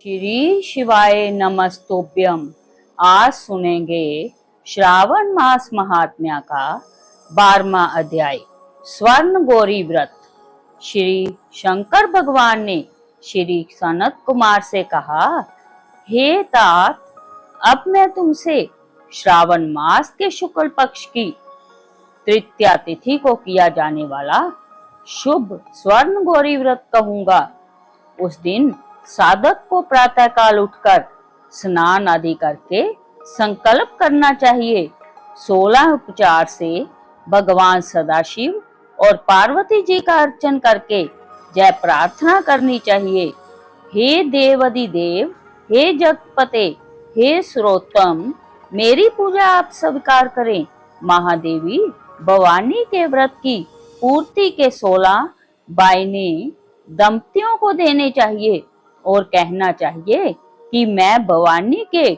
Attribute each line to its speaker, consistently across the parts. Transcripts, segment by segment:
Speaker 1: श्री शिवाय नमस्तोभ्यम। आज सुनेंगे श्रावण मास महात्म्य का 12वां अध्याय स्वर्ण गौरी व्रत। श्री शंकर भगवान ने श्री सनत कुमार से कहा, हे तात, अब मैं तुमसे श्रावण मास के शुक्ल पक्ष की तृतीया तिथि को किया जाने वाला शुभ स्वर्ण गौरी व्रत कहूंगा। उस दिन साधक को प्रातः काल उठकर स्नान आदि करके संकल्प करना चाहिए। 16 उपचार से भगवान सदाशिव और पार्वती जी का अर्चन करके जय प्रार्थना करनी चाहिए। हे देवाधिदेव, हे जगतपते, हे सर्वोत्तम, मेरी पूजा आप स्वीकार करें। महादेवी भवानी के व्रत की पूर्ति के 16 बायने दंपतियों को देने चाहिए और कहना चाहिए कि मैं भवानी के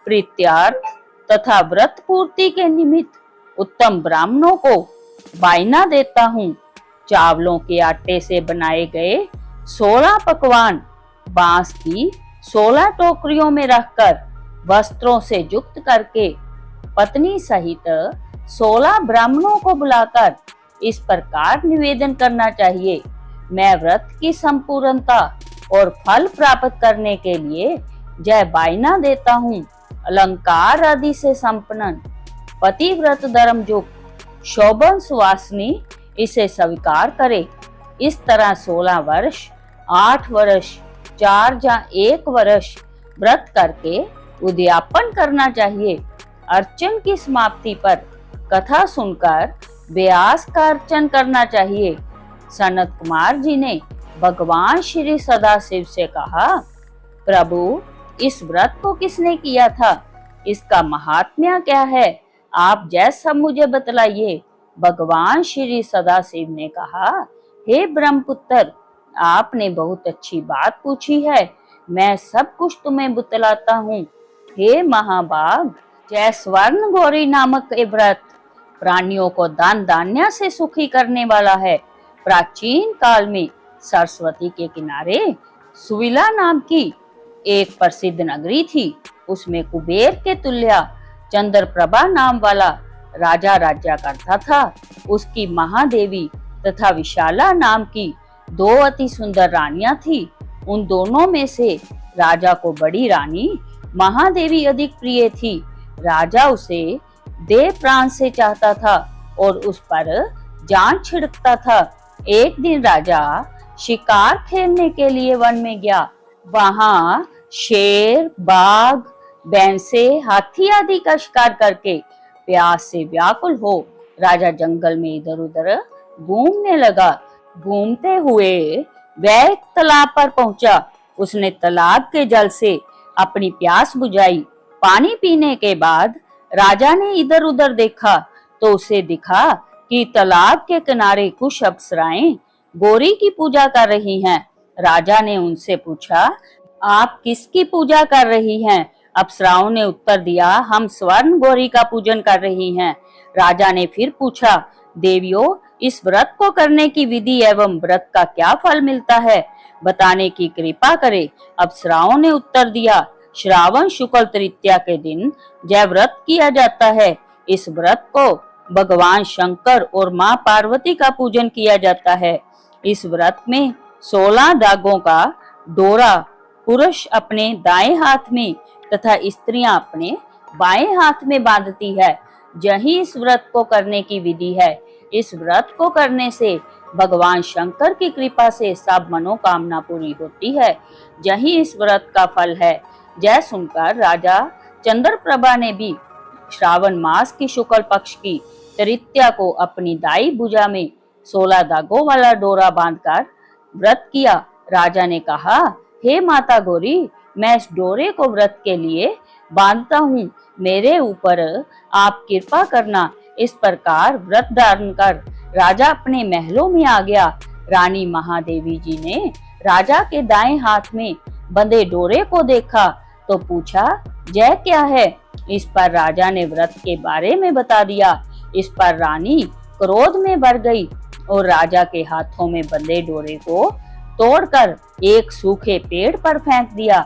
Speaker 1: प्रीत्यार्थ तथा व्रत पूर्ति के निमित्त उत्तम ब्राह्मणों को बायना देता हूँ। चावलों के आटे से बनाए गए 16 पकवान बांस की 16 टोकरियों में रखकर वस्त्रों से युक्त करके पत्नी सहित 16 ब्राह्मणों को बुलाकर इस प्रकार निवेदन करना चाहिए, मैं व्रत की संपूर्णता और फल प्राप्त करने के लिए जय बायना देता हूँ। अलंकार आदि से संपन्न पतिव्रत धर्म युक्त शोभन सुवासिनी इसे स्वीकार करे। इस तरह 16 वर्ष, 8 वर्ष, 4 या 1 वर्ष व्रत करके उद्यापन करना चाहिए। अर्चन की समाप्ति पर कथा सुनकर व्यास का अर्चन करना चाहिए। सनत कुमार जी ने भगवान श्री सदाशिव से कहा, प्रभु, इस व्रत को किसने किया था? इसका महात्म्य क्या है? आप जैसा मुझे बतलाइए। भगवान श्री सदाशिव ने कहा, हे ब्रह्मपुत्र, आपने बहुत अच्छी बात पूछी है, मैं सब कुछ तुम्हें बतलाता हूँ। हे महाभाग, जय स्वर्ण गौरी नामक ये व्रत प्राणियों को दान धान्य से सुखी करने वाला है। प्राचीन काल में सरस्वती के किनारे सुविला नाम की एक प्रसिद्ध नगरी थी। उसमें कुबेर के तुल्य चंद्रप्रभा नाम वाला राजा राज्य करता था। उसकी महादेवी तथा विशाला नाम की 2 अति सुंदर रानियां थी। उन दोनों में से राजा को बड़ी रानी महादेवी अधिक प्रिय थी। राजा उसे देह प्राण से चाहता था और उस पर जान छिड़कता था। एक दिन राजा शिकार खेलने के लिए वन में गया। वहां शेर, बाघ, भैंसे, हाथी आदि का शिकार करके प्यास से व्याकुल हो राजा जंगल में इधर उधर घूमने लगा। घूमते हुए वह एक तालाब पर पहुंचा। उसने तालाब के जल से अपनी प्यास बुझाई। पानी पीने के बाद राजा ने इधर उधर देखा तो उसे दिखा कि तालाब के किनारे कुछ अप्सराएं गौरी की पूजा कर रही हैं। राजा ने उनसे पूछा, आप किसकी पूजा कर रही हैं? अप्सराओं ने उत्तर दिया, हम स्वर्ण गौरी का पूजन कर रही हैं। राजा ने फिर पूछा, देवियों, इस व्रत को करने की विधि एवं व्रत का क्या फल मिलता है, बताने की कृपा करे। अप्सराओं ने उत्तर दिया, श्रावण शुक्ल तृतीया के दिन जय व्रत किया जाता है। इस व्रत को भगवान शंकर और माँ पार्वती का पूजन किया जाता है। इस व्रत में 16 धागों का डोरा पुरुष अपने दाएं हाथ में तथा स्त्रियां अपने बाएं हाथ में बांधती है। यही इस व्रत को करने की विधि है। इस व्रत को करने से भगवान शंकर की कृपा से सब मनोकामना पूरी होती है। यही इस व्रत का फल है। जय सुनकर राजा चंद्रप्रभा ने भी श्रावण मास की शुक्ल पक्ष की तृतीया को अपनी दाई भुजा में 16 धागों वाला डोरा बांधकर व्रत किया। राजा ने कहा, हे माता गौरी, मैं इस डोरे को व्रत के लिए बांधता हूँ, मेरे ऊपर आप कृपा करना। इस प्रकार व्रत धारण कर राजा अपने महलों में आ गया। रानी महादेवी जी ने राजा के दाएं हाथ में बंधे डोरे को देखा तो पूछा, यह क्या है? इस पर राजा ने व्रत के बारे में बता दिया। इस पर रानी क्रोध में भर गई और राजा के हाथों में बंधे डोरे को तोड़कर एक सूखे पेड़ पर फेंक दिया।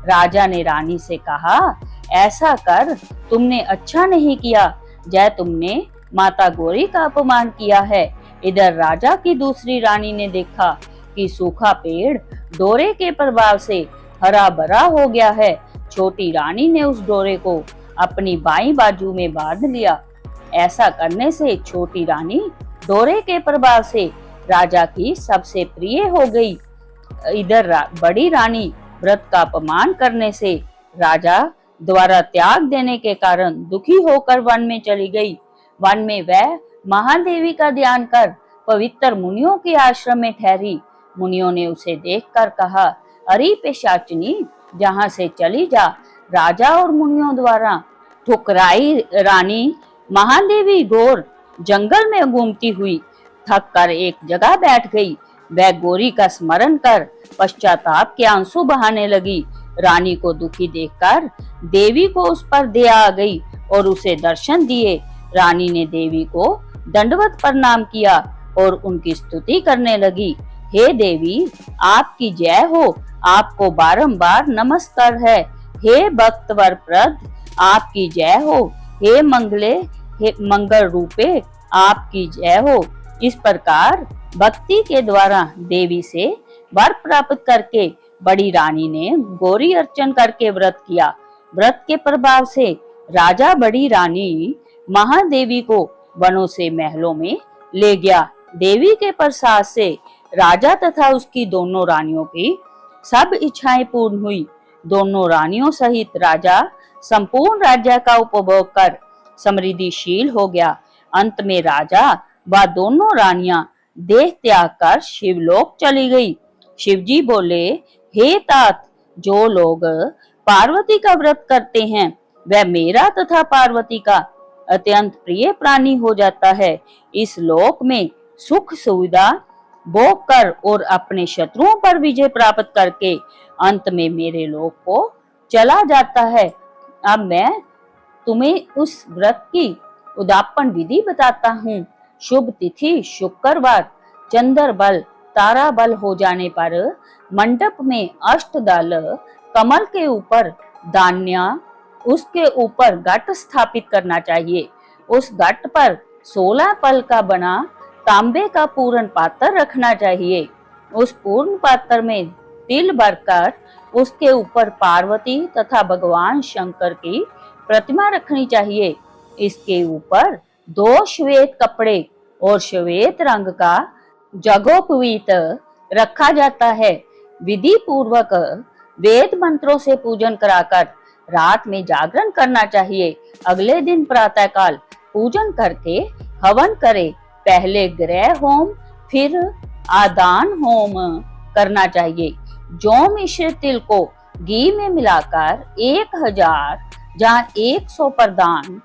Speaker 1: राजा ने रानी से कहा, ऐसा कर तुमने अच्छा नहीं किया, जय तुमने माता गौरी का अपमान किया है। इधर राजा की दूसरी रानी ने देखा कि सूखा पेड़ डोरे के प्रभाव से हरा भरा हो गया है। छोटी रानी ने उस डोरे को अपनी बाईं बाजू में बांध लिया। ऐसा करने से छोटी रानी डोरे के प्रभाव से राजा की सबसे प्रिय हो गई। इधर बड़ी रानी व्रत का अपमान करने से राजा द्वारा त्याग देने के कारण दुखी होकर वन में चली गई। वन में वह महादेवी का ध्यान कर पवित्र मुनियों के आश्रम में ठहरी। मुनियों ने उसे देखकर कहा, अरे पिशाचिनी, जहाँ से चली जा। राजा और मुनियों द्वारा ठुकराई रानी महादेवी घोर जंगल में घूमती हुई थक कर एक जगह बैठ गई। वह गौरी का स्मरण कर पश्चाताप के आंसू बहाने लगी। रानी को दुखी देखकर देवी को उस पर दया आ गई और उसे दर्शन दिए। रानी ने देवी को दंडवत प्रणाम किया और उनकी स्तुति करने लगी। हे देवी, आपकी जय हो, आपको बारंबार नमस्कार है। हे भक्त वरप्रद, आपकी जय हो। हे मंगल रूपे, आपकी जय हो। इस प्रकार भक्ति के द्वारा देवी से वर प्राप्त करके बड़ी रानी ने गौरी अर्चन करके व्रत किया। व्रत के प्रभाव से राजा बड़ी रानी महादेवी को वनों से महलों में ले गया। देवी के प्रसाद से राजा तथा उसकी दोनों रानियों की सब इच्छाएं पूर्ण हुई। दोनों रानियों सहित राजा संपूर्ण राज्य का उपभोग कर समृद्धिशील हो गया। अंत में राजा व दोनों रानियां देह त्याग कर शिवलोक चली गई। शिवजी बोले, हे तात, जो लोग पार्वती का व्रत करते हैं वह मेरा तथा पार्वती का अत्यंत प्रिय प्राणी हो जाता है। इस लोक में सुख सुविधा भोग कर और अपने शत्रुओं पर विजय प्राप्त करके अंत में मेरे लोक को चला जाता है। अब मैं तुम्हें उस व्रत की उद्यापन विधि बताता हूँ। शुभ तिथि शुक्रवार, चंद्र बल तारा बल हो जाने पर मंडप में अष्टदल कमल के ऊपर दान्या, उसके ऊपर घट स्थापित करना चाहिए। उस घट पर 16 पल का बना तांबे का पूर्ण पात्र रखना चाहिए। उस पूर्ण पात्र में तिल भरकर उसके ऊपर पार्वती तथा भगवान शंकर की प्रतिमा रखनी चाहिए। इसके ऊपर 2 श्वेत कपड़े और श्वेत रंग का जगोपवीत रखा जाता है। विधि पूर्वक वेद मंत्रों से पूजन कराकर रात में जागरण करना चाहिए। अगले दिन प्रातःकाल पूजन करके हवन करे। पहले ग्रह होम फिर आदान होम करना चाहिए। जौ मिश्रित तिल को घी में मिलाकर 1000 जहाँ 100 प्रदान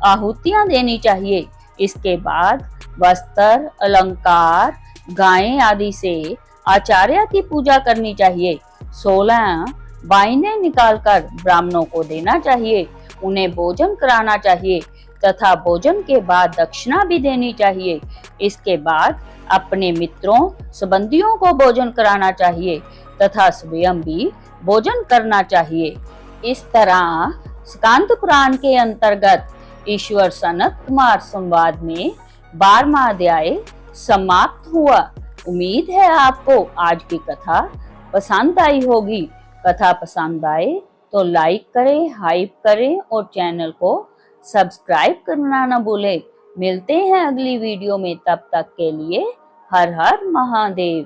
Speaker 1: आहुतियां देनी चाहिए। इसके बाद वस्त्र, अलंकार, गायें आदि से आचार्य की पूजा करनी चाहिए। 16 वाइनें निकालकर ब्राह्मणों को देना चाहिए। उन्हें भोजन कराना चाहिए तथा भोजन के बाद दक्षिणा भी देनी चाहिए। इसके बाद अपने मित्रों संबंधियों को भोजन कराना चाहिए तथा स्वयं भी भोजन करना चाहिए। इस तरह स्कांद पुराण के अंतर्गत ईश्वर सनत कुमार संवाद में 12वां अध्याय समाप्त हुआ। उम्मीद है आपको आज की कथा पसंद आई होगी। कथा पसंद आए तो लाइक करें, हाइप करें और चैनल को सब्सक्राइब करना न भूलें। मिलते हैं अगली वीडियो में, तब तक के लिए हर हर महादेव।